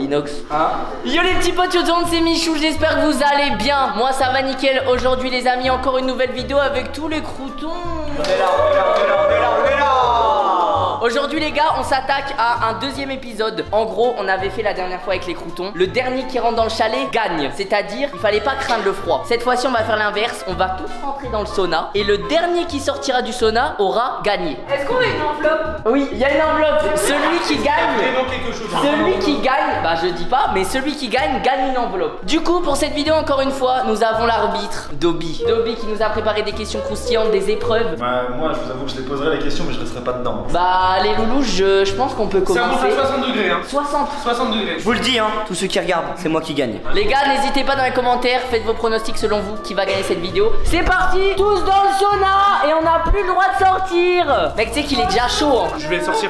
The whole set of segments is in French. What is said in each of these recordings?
Inox. Hein? Yo les petits potes, yo tout le monde, c'est Michou, j'espère que vous allez bien. Moi ça va nickel. Aujourd'hui les amis, encore une nouvelle vidéo avec tous les croutons. On est là. Aujourd'hui les gars, on s'attaque à un deuxième épisode. En gros, on avait fait la dernière fois avec les croutons. Le dernier qui rentre dans le chalet gagne. C'est-à-dire, il fallait pas craindre le froid. Cette fois-ci, on va faire l'inverse. On va tous rentrer dans le sauna. Et le dernier qui sortira du sauna aura gagné. Est-ce qu'on a une enveloppe? Oui, il y a une enveloppe. Celui qui gagne, Vraiment quelque chose. celui qui gagne, bah je dis pas, mais celui qui gagne gagne une enveloppe. Du coup, pour cette vidéo, encore une fois, nous avons l'arbitre, Dobby. Dobby qui nous a préparé des questions croustillantes, des épreuves. Bah, moi, je vous avoue que je les poserai les questions, mais je resterai pas dedans. Bah les loulous, je pense qu'on peut C'est un commencer. bon à 60 degrés, hein. 60 degrés. Je vous le dis, hein, tous ceux qui regardent, c'est moi qui gagne. Les gars, n'hésitez pas dans les commentaires, faites vos pronostics selon vous qui va gagner cette vidéo. C'est parti, tous dans le sauna et on n'a plus le droit de sortir. Mec, tu sais qu'il est déjà chaud. Hein. Je vais sortir.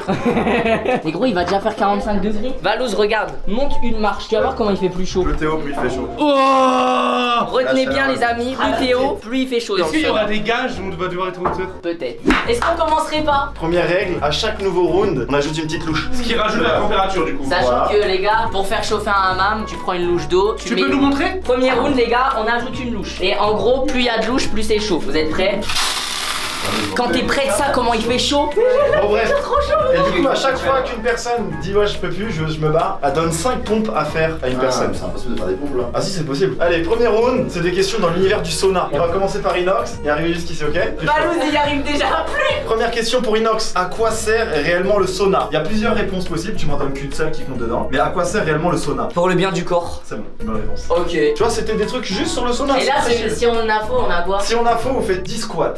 Mais gros, il va déjà faire 45 degrés. Valouz, regarde, monte une marche, tu vas voir comment il fait plus chaud. Plus Théo, plus il fait chaud. Oh! Retenez bien les amis, plus Théo, plus il fait chaud dans Est-ce le qu'il y aura sauna. des gages où on va devoir être en hauteur? Peut-être. Est-ce qu'on commencerait pas? Première règle, à chaque nouveau round, on ajoute une petite louche. Ce qui rajoute la température du coup. Sachant Voilà. que les gars, pour faire chauffer un hammam, tu prends une louche d'eau. Tu peux nous montrer? Premier round les gars, on ajoute une louche. Et en gros, plus il y a de louche, plus c'est chaud. Vous êtes prêts? Quand t'es prêt de ça, comment il fait chaud? Bon, bref. Et du coup, à chaque fois qu'une personne dit ouais, je peux plus, je me barre, elle donne 5 pompes à faire à une personne. C'est impossible de faire des pompes là. Ah si, c'est possible. Allez, premier round, c'est des questions dans l'univers du sauna. On va commencer par Inox et arriver jusqu'ici, ok? Valouz, il y arrive déjà plus. Première question pour Inox. À quoi sert réellement le sauna? Il y a plusieurs réponses possibles, tu m'en donnes qu'une seule qui compte dedans. Mais à quoi sert réellement le sauna? Pour le bien du corps. C'est bon, bonne réponse. Ok. Tu vois, c'était des trucs juste sur le sauna. Et là, c'est très chill. si on en a faux, on a quoi? Si on a faux, vous faites 10 squats.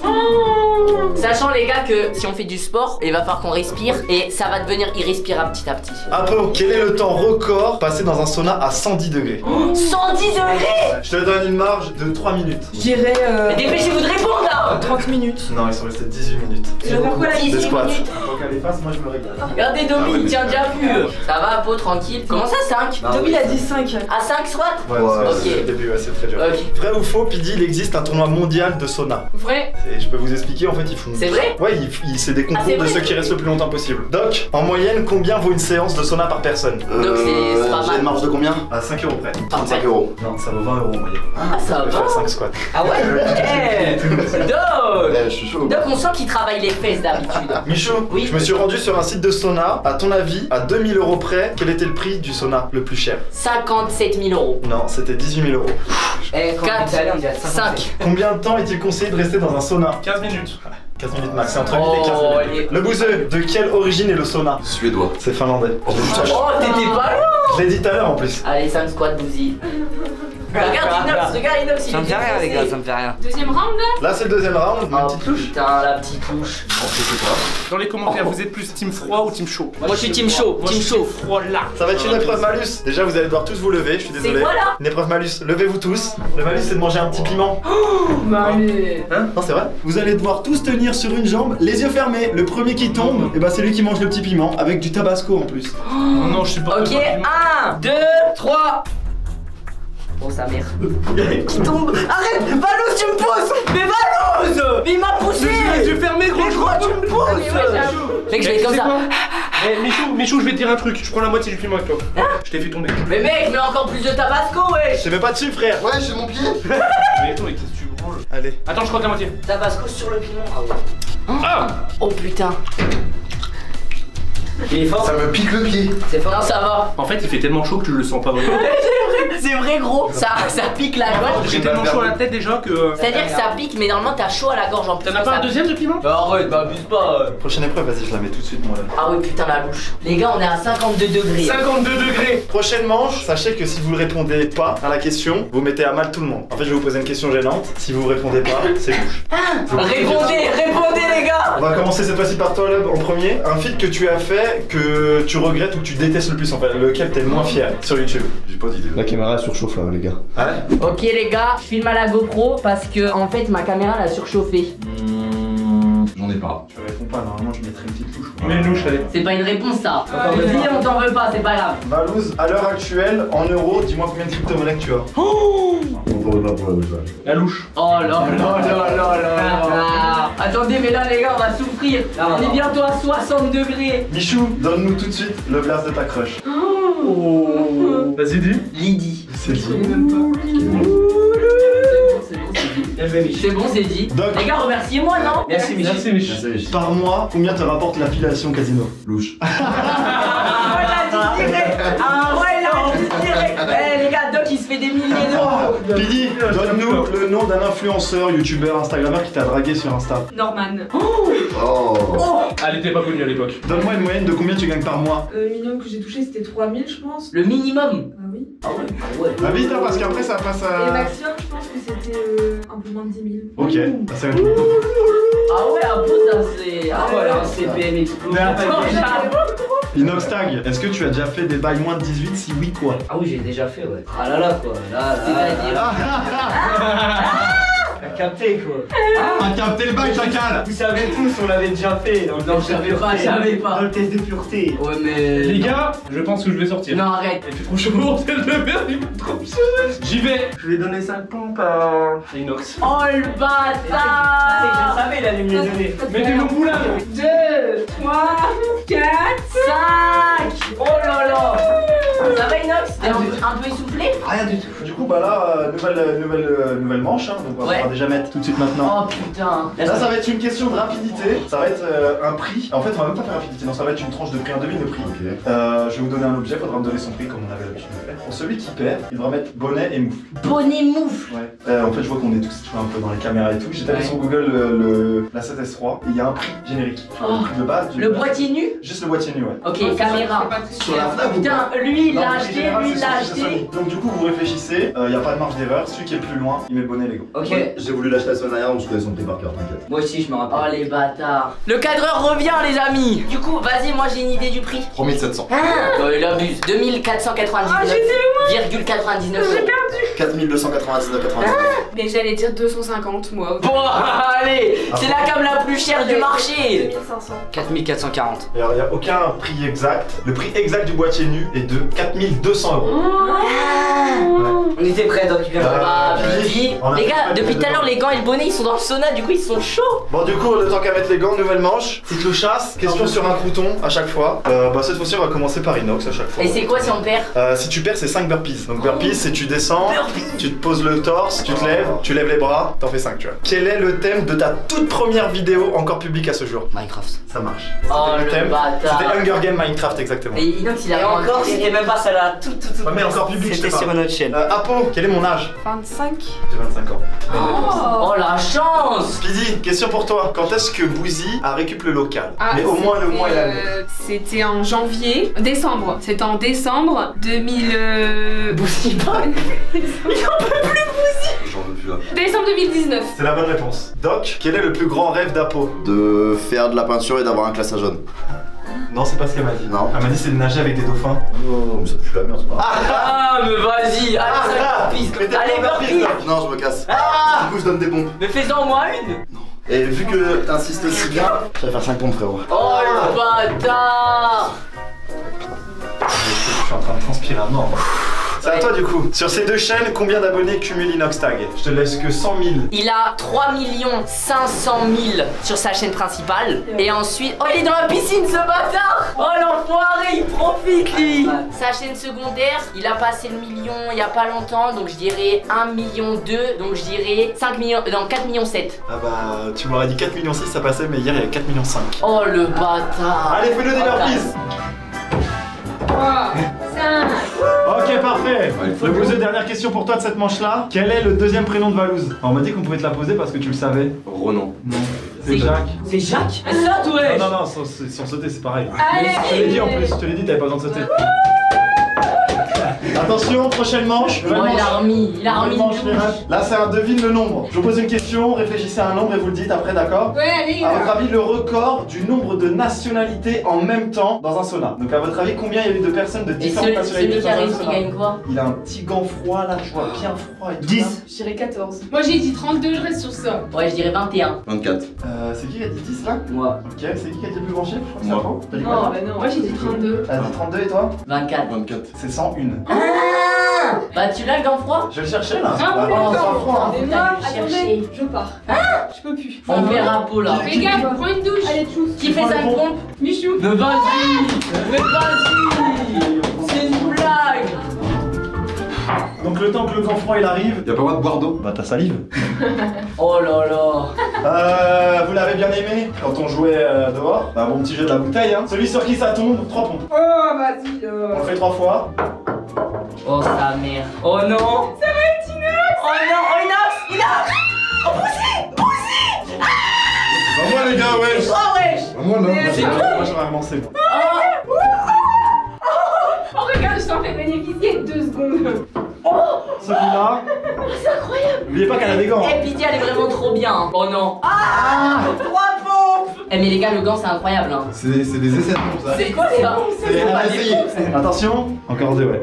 Sachant les gars que si on fait du sport, il va falloir qu'on respire et ça va devenir irrespirable petit à petit. Apo, quel est le temps record passé dans un sauna à 110 degrés? 110 degrés. Je te donne une marge de 3 minutes. Je dirais Mais dépêchez-vous de répondre là. 30 minutes. Non, ils sont restés 18 minutes. Je vais faire quoi là? 18 Des squats. minutes. Faut qu'elle les fasse, moi je me régale. Regardez Dobby, il tient déjà plus. Ça va, Apo, tranquille. Comment ça, 5? Dobby il a dit 5. À 5 squats? Ouais, Ok. c'est le début, ouais, c'est très dur. Ok. Vrai ou faux, Pidi, il existe un tournoi mondial de sauna. Vrai. Et je peux vous expliquer, en fait, ils font. C'est vrai? Ouais, c'est des concours c'est de vrai? ceux qui restent le plus longtemps possible. Doc, en moyenne, combien vaut une séance de sauna par personne? Donc c'est pas J'ai mal. une marge de combien? À 5 euros près. 35 euros. Non, ça vaut 20 euros en moyenne. Ah, ça Je vais va. faire 5 squats. Ah ouais? Eh, Doc. Ouais, je suis chaud. Doc, on sent qu'il travaille les fesses d'habitude. Michou, Oui. je me suis rendu sur un site de sauna. À ton avis, à 2000 euros près, quel était le prix du sauna le plus cher? 57 000 euros. Non, c'était 18 000 euros. 4, 5. Combien de temps est-il conseillé de rester dans un sauna? 15 minutes. 15 minutes max, c'est entre 8 et 15 Oh, minutes. Le bouseux, de quelle origine est le sauna? Suédois. C'est finlandais. Oh, t'étais pas loin. Je l'ai dit tout à l'heure en plus. Allez, 5 squats, Bouzy. Regarde Inox, regarde Inox. Ça me fait rien, les gars, ça me fait rien. Deuxième round là. Là, c'est le deuxième round. Une Oh petite louche. putain, la petite louche. Dans les commentaires, vous êtes plus team froid ou team chaud? Moi je suis team chaud, Moi, team je suis chaud. froid là. Ça va être une épreuve malus. Déjà, vous allez devoir tous vous lever. Je suis désolé. quoi, là? Une épreuve malus. Levez-vous tous. Le malus, c'est de manger un petit piment. Bah allez. Non, c'est vrai. Vous allez devoir tous tenir sur une jambe, les yeux fermés. Le premier qui tombe, et bah c'est lui qui mange le petit piment avec du tabasco en plus. Oh non, je suis pas. Ok, 1, 2, 3. Oh sa mère. Qui tombe. Arrête, Valouz, tu me pousses. Mais Valouz. Mais il m'a poussé. Les yeux fermés, gros. Mais quoi, tu me pousses. Mec, je vais être comme ça. Eh, Michou, je vais te dire un truc. Je prends la moitié du piment avec toi. Je t'ai fait tomber. Mais mec, mets encore plus de tabasco, wesh. Je te mets pas dessus, frère. Ouais, j'ai mon pied. Mais attends, qu'est-ce que tu branles? Allez. Attends, je crois que la moitié. Tabasco sur le piment. Ah ouais. Ah! Oh putain. Il est fort. Ça me pique le pied. C'est fort. Non, ça va. En fait, il fait tellement chaud que tu le sens pas vraiment. C'est vrai, gros. Ça pique la gorge. J'ai tellement chaud à la tête déjà que. C'est-à-dire que ça pique, mais normalement t'as chaud à la gorge en plus. T'en as pas un deuxième de piment? Bah arrête, m'abuse pas. Prochaine épreuve, vas-y, je la mets tout de suite, moi là. Ah oui, putain, la louche. Les gars, on est à 52 degrés. 52 degrés. Prochaine manche, sachez que si vous ne répondez pas à la question, vous mettez à mal tout le monde. En fait, je vais vous poser une question gênante. Si vous répondez pas, c'est louche. Répondez, les gars. On va commencer cette fois-ci par toi, Lob, en premier. Un feat que tu as fait, que tu regrettes ou que tu détestes le plus, en fait, lequel t'es le moins fier sur YouTube. J'ai pas d'idée. La caméra surchauffe là, les gars. Ah ouais? Ok, les gars, je filme à la GoPro parce que en fait ma caméra l'a surchauffé. J'en ai pas. Je réponds pas, normalement je mettrai une petite louche. Mais une louche, allez. C'est pas une réponse ça. Vas-y, on t'en veut pas, c'est pas grave. Valouz, à l'heure actuelle, en euros, dis-moi combien de crypto-monnaies que tu as. On va pas pour la louche. La louche. Oh là là là là. Attendez, mais là les gars, on va souffrir. On est bientôt à 60 degrés. Michou, donne-nous tout de suite le blast de ta crush. Oh. Vas-y, dis. Lydie. C'est dit. Même pas. C'est bon, c'est dit. Bien joué, Mich. C'est bon, c'est dit. Donc- Les gars, remerciez-moi, non? Merci, Mich. Merci, Mich. Merci, Mich. Par mois, combien te rapporte l'affiliation casino? Louche. Ah ouais, là, tu dirais. Ah ouais, là, tu dirais. Eh les gars, Doc il se fait des milliers d'euros. Pidi, donne-nous le nom d'un influenceur, youtubeur, instagrammeur qui t'a dragué sur Insta. Norman. Oh. Ah, elle était pas connue à l'époque. Donne-moi une moyenne de combien tu gagnes par mois. Le minimum que j'ai touché c'était 3000 je pense. Le minimum. Ah oui. Ah ouais. Bah vite hein, parce qu'après ça passe Et à... maximum je pense que c'était un peu moins de 10 000. Ok, ça c'est un... Ah ouais, un peu ça c'est. Ah voilà, un CPM explose. Inoxtag, est-ce que tu as déjà fait des bails moins de 18? Si oui, quoi? Ah oui, j'ai déjà fait, ouais. Ah là là, quoi. Là, C'est-à-dire. t'as capté, quoi. Ah, capté le bail, chacal! Vous savez tous, on l'avait déjà fait. Dans le Non, test de je savais pas, pureté. je savais pas. Dans le test de pureté. Ouais, mais. Les gars, je pense que je vais sortir. Non, arrête. Il fait trop chaud pour tel de merde, il fait trop chaud. J'y vais. Je vais donner 5 pompes à Inox. Oh le Je bâtard. savais, il allait me les donner. Mettez mon moulin. 2, 3, 4. 5. Oh là là. Ça va Inox? T'es un peu essoufflé? Rien du tout. Du coup, bah là, nouvelle manche, hein, donc on va Ouais. pouvoir déjà mettre tout de suite maintenant. Oh putain. Là, ça va être une question de rapidité. Ça va être un prix. En fait, on va même pas faire rapidité, non, ça va être une tranche de prix, un demi de prix. Ok. Je vais vous donner un objet, faudra me donner son prix comme on avait l'habitude de faire. Pour celui qui perd, il devra mettre bonnet et moufle. Bonnet moufle. Ouais. En fait, je vois qu'on est tous tu vois, un peu dans les caméras et tout. J'ai tapé Ouais. sur Google la 7S3 et il y a un prix générique. Oh. Le prix de base. Le boîtier nu? Juste le boîtier nu, ouais. Ok, caméra. Sur la Fnac ou Putain, pas? lui il Non, l'a le prix acheté, général, lui il c'est l'a celui de acheté. Sony. Donc du coup, vous réfléchissez, il n'y a pas de marge d'erreur. Celui qui est le plus loin, il met le bonnet Lego. Ok. J'ai voulu l'acheter la semaine dernière, donc je connais son prix par cœur, t'inquiète. Moi aussi, je me Oh rappelle. les bâtards. Le cadreur revient les amis. Du coup, vas-y, moi j'ai une idée du prix. 3700. Ah, il abuse. 2499,99 euros. 4299,99. Mais j'allais dire 250 moi. Bon, allez, c'est la cam la plus chère du marché. 2500. 4440. Alors, il n'y a aucun prix exact. Le prix exact du boîtier nu est de 4200 euros. On était prêts, donc tu viens. Bah, oui. puis, On a les fait gars, pas depuis de tout à l'heure, demande. les gants et le bonnet ils sont dans le sauna, du coup ils sont chauds. Bon, du coup, le temps qu'à mettre les gants, nouvelle manche. Petite chasse, question sur un crouton à chaque fois. Bah, cette fois-ci, on va commencer par Inox à chaque fois. Et c'est quoi si on perd? Si tu perds, c'est 5 burpees. Donc, burpees, c'est tu descends, tu te poses le torse, tu te lèves, tu lèves les bras, t'en fais 5, tu vois. Quel est le thème de ta toute première vidéo encore publique à ce jour? Minecraft. Ça marche. Oh C'était le thème. bâtard. C'était Hunger Game Minecraft, exactement. Et Inox il a Et vraiment encore, c'était même pas celle-là. Tout. Ouais, mais encore public, je C'était sais pas. sur une autre chaîne. Apo, quel est mon âge? 25. J'ai 25 ans. Oh la chance. Speedy, question pour toi. Quand est-ce que Bouzy a récupéré le local? Ah, Mais au moins le mois et l'année. C'était en janvier. Décembre. C'était en décembre 2000. Boussi pas. J'en veux plus là. Décembre 2019. C'est la bonne réponse. Doc, quel est le plus grand rêve d'Apo? De faire de la peinture et d'avoir un classage jaune. Non, c'est pas ce qu'elle m'a dit. Non. Elle m'a dit c'est de nager avec des dauphins. Oh, mais ça pue la merde, c'est pas grave. Ah mais vas-y, allez ça mais t'es Allez pas burpees. Non, je me casse. Du coup, je donne des pompes. Mais fais-en moi une. Et vu que t'insistes si bien, je vais faire 5 pompes, frérot. Oh le bâtard. Je suis en train de transpirer à mort. C'est à toi du coup. Sur ces deux chaînes, combien d'abonnés cumule Inoxtag? Je te laisse que 100 000. Il a 3 500 000 sur sa chaîne principale. Et ensuite... Oh il est dans la piscine ce bâtard. Oh l'enfoiré, il profite lui. Sa chaîne secondaire, il a passé le million il y a pas longtemps. Donc je dirais 1,2 million. Donc je dirais 5 millions... Non 4,7 millions. Ah bah, tu m'aurais dit 4,6 millions ça passait, mais hier il y avait 4,5 millions. Oh le bâtard. Allez, fais-le des burpees. 3, 5. Ok, parfait. Ouais, Le Bouzeux, dernière question pour toi de cette manche-là. Quel est le deuxième prénom de Valouz? Alors, on m'a dit qu'on pouvait te la poser parce que tu le savais. Ronan. Non. C'est Jacques. C'est Jacques? Mais ça ouais. Non, non, sans sauter, c'est pareil. Allez. Je te l'ai dit en plus, je te l'ai dit, t'avais pas besoin de sauter. Attention, prochaine manche. Oh il a remis, Nouvelle manche, les rêves. Là, c'est un devine le nombre. Je vous pose une question, réfléchissez à un nombre et vous le dites après, d'accord? Ouais, allez. À votre avis, le record du nombre de nationalités en même temps dans un sauna. Donc, à votre avis, combien il y a eu de personnes de Et différentes celui nationalités qui a dans un réussi sauna? gagne quoi? Il a un petit gant froid là, je vois bien froid et tout. 10. là. Je dirais 14. Moi j'ai dit 32, je reste sur ça. Ouais je dirais 21. 24. C'est qui a dit 10 là? Moi. Ok, c'est qui a dit le plus grand chiffre? Je crois que c'est Moi. Afro. T'as dit Non, quoi? bah non. Moi j'ai dit 32. T'as dit 32 et toi? 24. 24. C'est 101. Ah bah tu l'as le gant froid? Je vais le chercher là. Ah, Bah, oui, sans d'accord. froid, hein. Et Putain, moi, je vais attendez, chercher. je pars. Je peux plus. On verra Pau là. Les gars, prends une douche. Allez, tchous. Qui fait prends ça les de pompes pompe? Michou. Mais vas-y. Mais vas-y. C'est une blague. temps que le grand froid il arrive, Y'a pas le droit de boire d'eau. bah ta salive. Oh là là. Vous l'avez bien aimé quand on jouait dehors? Bah bon petit jeu de la bouteille hein. Celui sur qui ça tombe, 3 points. Oh, vas-y. On le fait 3 fois. Oh sa mère. Oh non. Ça va être Inox. Oh non, oh Inox, Inox. Oh Bouzy. Bah moi les gars, wesh. Oh wesh. Bah moi non. Mais C'est attends. moi j'aurais commencé moi. Oh, regarde, je t'en fais bénéficier 2 secondes. Celui-là. C'est incroyable. N'oubliez pas qu'elle a des gants. Eh Pidi elle est vraiment trop bien. Oh non. Ah 3 pompes. Eh mais les gars le gant c'est incroyable hein. C'est des essais de pompe ça. C'est quoi ça? Et pas allez, des essayez. pompes. Attention, encore 2 ouais.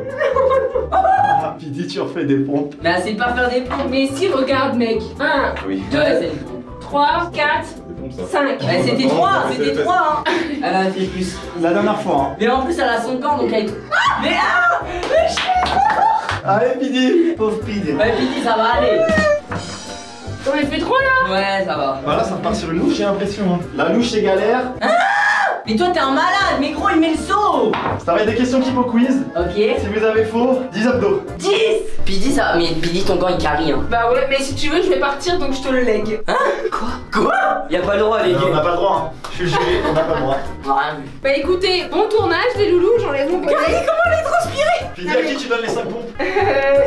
Ah, Pidi tu refais des pompes. Mais c'est pas faire des pompes. Mais si, regarde, mec. 1, Oui. 2, Ouais, c'est une pompe. 3, 4, C'est pompe ça. 5. Ouais, c'était 3, c'était 3 hein. Elle a fait plus. La dernière fois hein. Mais en plus elle a son gant donc elle. Ah mais ah. Mais Allez Pidi. Pauvre Pide. Ouais Pidi ça va aller. On les fait 3 là. Ouais ça va. Voilà ça repart sur une louche j'ai l'impression hein. La louche c'est galère. Mais toi t'es un malade, mais gros il met le saut. Ça va être des questions type au quiz. Ok. Si vous avez faux, 10 abdos. 10. Pidi ça. Mais Pidi ton gant il carry hein. Bah ouais, mais si tu veux, je vais partir donc je te le lègue. Hein? Quoi? Y'a pas le droit les On gars. n'a pas le droit hein. Je suis le jury, on n'a pas le droit. On a rien vu. Bah écoutez, bon tournage les loulous, j'enlève mon bonnet. Pidi à qui tu donnes les 5 pompes?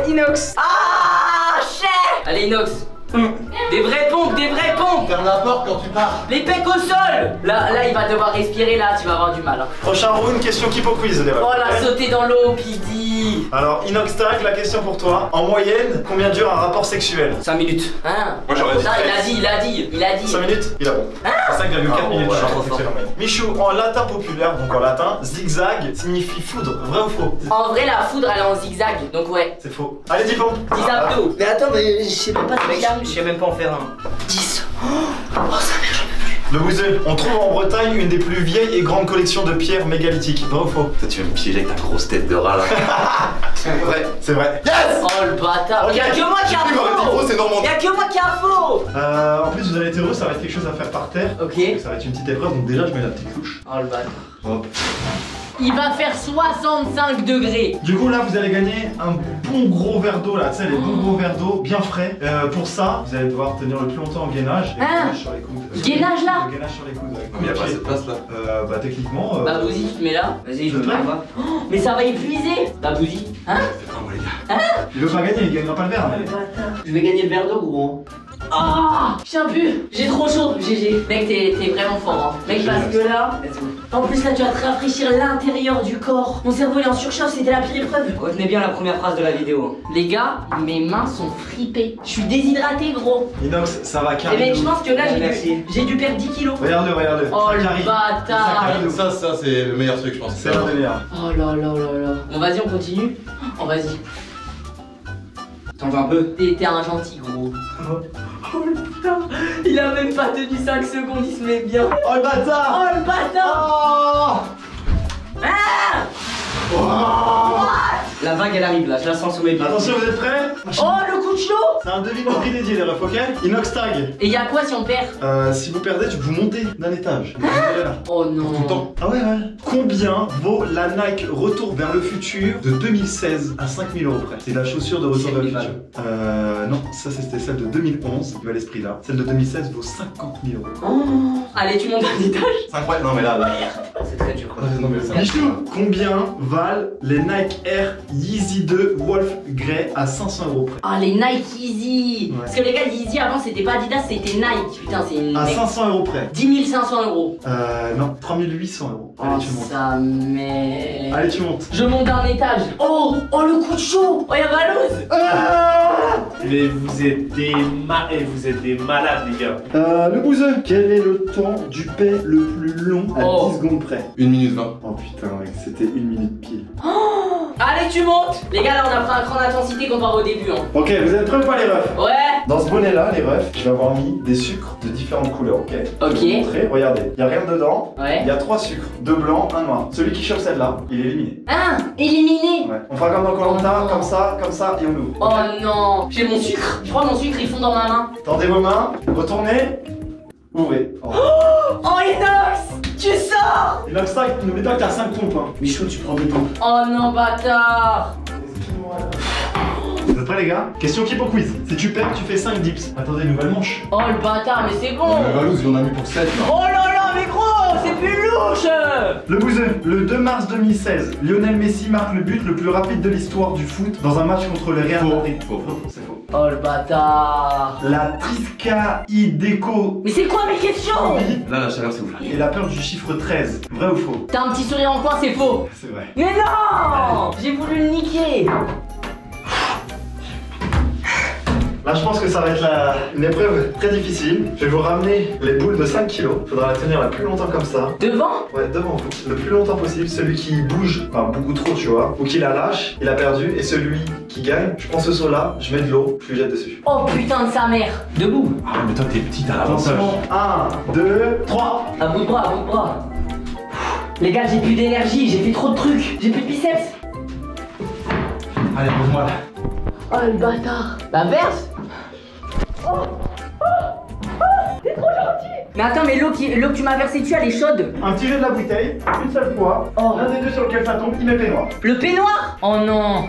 Inox. Ah cher. Allez Inox. Des vraies pompes, des vraies pompes. Ferme la porte quand tu pars. Les pecs au sol. Là il va devoir respirer là, tu vas avoir du mal hein. Prochain round, question type au quiz les refs. Oh la sauter dans l'eau Pidi. Alors Inox Tag, la question pour toi. En moyenne, combien dure un rapport sexuel? 5 minutes. Hein? Moi, j'aurais dit Ça, 13. il a dit. 5 minutes? Il a bon. 5,4 minutes. ouais, de rapport trop sexuel en moyenne. Michou, en latin populaire, donc en latin, zigzag signifie foudre. Vrai ou faux? En vrai la foudre elle est en zigzag, donc ouais. C'est faux. Allez 10 pompes. 10 abdos. Mais attends, mais je sais même pas Mec, je sais même pas en faire un. 10. Oh sa mère, j'en peux plus. Le bouseux, on trouve en Bretagne une des plus vieilles et grandes collections de pierres mégalithiques. Vrai ou faux? Toi tu vas me piéger avec ta grosse tête de rat là. C'est vrai. C'est vrai. Yes. Oh le bâtard. Y'a que moi qui a Tu m'aurais dit faux. faux, c'est Normandie. Y'a que moi qui a faux. En plus, vous allez être heureux, ça va être quelque chose à faire par terre. Ok. Ça va être une petite épreuve, donc déjà, je mets la petite louche. Oh le bâtard. Hop. Il va faire 65 degrés. Du coup, là, vous allez gagner un bon gros verre d'eau, là, tu sais, les bons gros verres d'eau, bien frais. Pour ça, vous allez devoir tenir le plus longtemps au gainage. Et Ah. gainage sur les coudes. Gainage, là. Le gainage sur les coudes. Avec Non mais y'a pas assez de place là. Bah, techniquement. Bah Bouzy, tu te mets là. Vas-y, je veux me bien. mets pas. Mais ça va épuiser. Bah Bouzy. Hein? C'est pas moi les gars. Il veut pas gagner, il gagnera pas le verre. hein. Je vais gagner le verre d'eau gros. Ah, je tiens plus. J'ai trop chaud. GG. Mec, t'es vraiment fort. Hein. Mec, parce que là. En plus, là, tu vas te rafraîchir l'intérieur du corps. Mon cerveau il est en surchauffe, c'était la pire épreuve. Retenez bien la première phrase de la vidéo. Les gars, mes mains sont fripées. Je suis déshydraté, gros. Inox, ça va Et carrer. mec, je pense que là, Merci. j'ai dû perdre 10 kilos. Regarde-le, regarde-le. Oh Ça le carry. bâtard. Ça Ça c'est le meilleur truc je pense. C'est l'un des meilleurs. Oh là là là là. Bon, vas-y, on continue. Oh, vas-y. T'en veux un peu? T'es un gentil, gros. Oh le putain. Il a même pas tenu 5 secondes, il se met bien. Oh le bâtard. Oh le bâtard. Oh. Ah. La vague elle arrive là, je la sens sous mes pieds. Attention, vous êtes prêts? Oh le coup de chaud. C'est un devis prix dédié, les refs, ok? Inox Tag. Et y'a quoi si on perd? Si vous perdez, tu peux monter d'un étage. Vous allez là. Oh non. Tout le temps. Ah ouais, ouais. Combien vaut la Nike Retour vers le futur de 2016 à 5 000 € près? C'est la chaussure de Retour vers le 5 000 futur. Non, ça c'était celle de 2011, tu vois l'esprit là. Celle de 2016 vaut 50 000 €. Oh. Allez, tu montes d'un étage. C'est incroyable. Non mais là. C'est très dur. Non mais ça. Michou, combien valent les Nike Air Yeezy 2 Wolf Grey à 500 € près? Ah, les Nike Yeezy. Ouais. Parce que les gars, Yeezy avant c'était pas Adidas, c'était Nike. Putain, c'est une. À 500 € près. 10 500 €. Non, 3800 €. Oh, Allez, tu montes. sa mère. Allez, tu montes. Je monte d'un étage. Oh, oh le coup de chaud. Oh, y'a Valouz. Mais vous êtes des malades, les gars. Le bouseux. Quel est le temps du paix le plus long à Oh. 10 secondes près? 1 minute 20. Oh putain, mec, c'était 1 minute pile. Allez, tu montes. Les gars, là, on a pris un cran d'intensité comparé au début. Hein. Ok, vous êtes prêts ou pas, les refs? Ouais. Dans ce bonnet là, les refs, je vais avoir mis des sucres de différentes couleurs, ok? Ok. Je vais vous montrer, regardez, il n'y a rien dedans, Ouais. il y a 3 sucres, 2 blancs, 1 noir. Celui qui chope celle-là, il est éliminé. Ah, éliminé. Ouais. On fera comme dans Koh-Lanta, Oh non. comme ça, et on l'ouvre. Oh non. J'ai mon sucre. Je crois que mon sucre, il fond dans ma main. Tendez vos mains, retournez, ouvrez. Oh. Oh, Inox. Tu sors. Inox Tag, n'oublie pas que t'as 5 pompes, hein. Michou, tu prends des pompes. Oh non, bâtard. Vous êtes êtes prêts les gars? Question qui pour quiz. Si tu perds, tu fais 5 dips. Attendez, nouvelle manche. Oh le bâtard, mais c'est bon. Le Valouz, il en a mis pour 7 là. Oh là là, mais gros, c'est plus louche. Le bouseux. Le 2 mars 2016, Lionel Messi marque le but le plus rapide de l'histoire du foot dans un match contre le Real Madrid. Faux. C'est faux. Oh le bâtard. La triskaïdéco Mais c'est quoi mes questions? Là, la chaleur, c'est ouf. et la peur du chiffre 13. Vrai ou faux? T'as un petit sourire en coin, c'est faux. C'est vrai. Mais non, j'ai voulu le niquer. Là, je pense que ça va être une épreuve très difficile. Je vais vous ramener les boules de 5 kilos. Faudra la tenir la plus longtemps comme ça. Devant? Ouais, devant vous. Le plus longtemps possible. Celui qui bouge, enfin beaucoup trop, tu vois, ou qui la lâche, il a perdu. Et celui qui gagne, je prends ce seau là, je mets de l'eau, je lui jette dessus. Oh putain de sa mère. Debout. Ah, mais toi, t'es petit, t'as l'avantage. Attention. 1, 2, 3. À bout de bras, à bout de bras. Les gars, j'ai plus d'énergie, j'ai fait trop de trucs. J'ai plus de biceps. Allez, pose-moi là. Oh le bâtard. La verse. Oh. T'es trop gentil. Mais attends, mais l'eau que tu m'as versée dessus, elle est chaude. Un petit jet de la bouteille, une seule fois. Oh. L'un des deux sur lequel ça tombe, il met peignoir. Le peignoir. Oh non.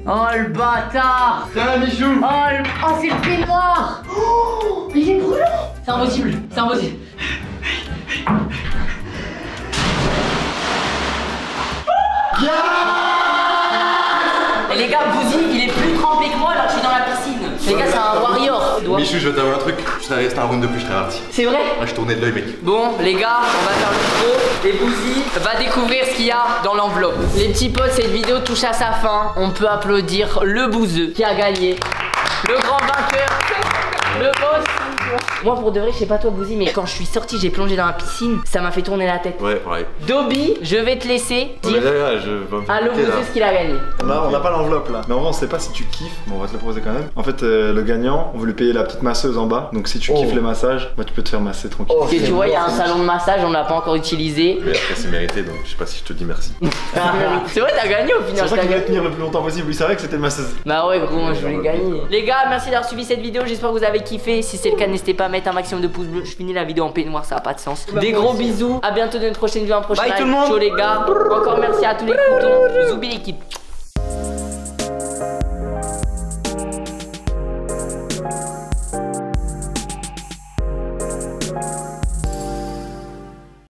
Oh le bâtard. Tiens, Michou. Oh, c'est le peignoir. Oh, il est brûlant. C'est impossible, c'est impossible. Et les gars, Bouzy, il est plus trempé que moi alors que je suis dans la piscine. Les gars, c'est un warrior. Michou, je vais t'avouer un truc. Je serais resté un round de plus, je serais parti. C'est vrai? Là, je tournais de l'œil, mec. Bon, les gars, on va faire le pro et Bouzy va découvrir ce qu'il y a dans l'enveloppe. Les petits potes, cette vidéo touche à sa fin. On peut applaudir le bouseux qui a gagné. Le grand vainqueur, le boss. Moi, pour de vrai, je sais pas toi, Bouzy, mais quand je suis sorti, j'ai plongé dans la piscine, ça m'a fait tourner la tête. Ouais, pareil. Dobby, je vais te laisser dire Je vais me faire à le piquer, là. bouseux ce qu'il a gagné. On n'a pas l'enveloppe là. Mais en vrai, on sait pas si tu kiffes. Bon, on va te le proposer quand même. En fait, le gagnant, on veut lui payer la petite masseuse en bas. Donc si tu kiffes les massages, bah tu peux te faire masser tranquille. Parce que tu vois, il y a un salon de massage, on l'a pas encore utilisé. Mais après, c'est mérité, donc je sais pas si je te dis merci. C'est vrai, t'as gagné au C'est final. pour ça t'as qu'il voulait gagné. tenir le plus longtemps possible. Oui, c'est vrai que c'était une masseuse. Bah ouais, gros, moi je voulais gagner. Les gars, merci d'avoir suivi cette vidéo. J'espère que vous avez kiffé. Si c'est le cas, n'hésitez pas à mettre un maximum de pouces bleus. Je finis la vidéo en peignoir, ça a pas de sens. Des gros bisous. À bientôt dans une prochaine vidéo, un prochain Bye live. tout le monde. Ciao les gars. Encore merci à tous les croutons. Zoubi l'équipe.